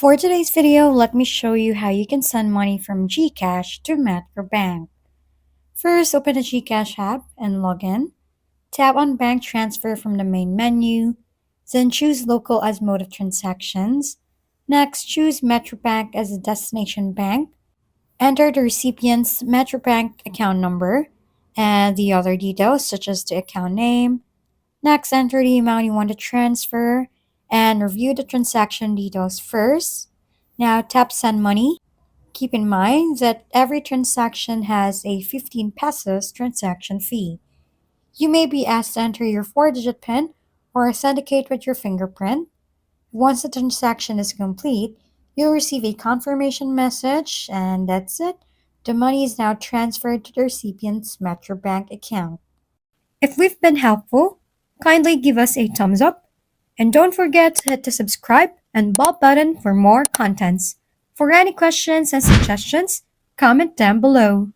For today's video, let me show you how you can send money from GCash to Metrobank. First, open the GCash app and log in. Tap on Bank Transfer from the main menu. Then choose Local as mode of transactions. Next, choose Metrobank as a destination bank. Enter the recipient's Metrobank account number and the other details such as the account name. Next, enter the amount you want to transfer and review the transaction details first. Now tap Send Money. Keep in mind that every transaction has a 15 pesos transaction fee. You may be asked to enter your 4-digit PIN or authenticate with your fingerprint. Once the transaction is complete, you'll receive a confirmation message, and that's it. The money is now transferred to the recipient's Metrobank account. If we've been helpful, kindly give us a thumbs up and don't forget to hit the subscribe and bell button for more contents. For any questions and suggestions, comment down below.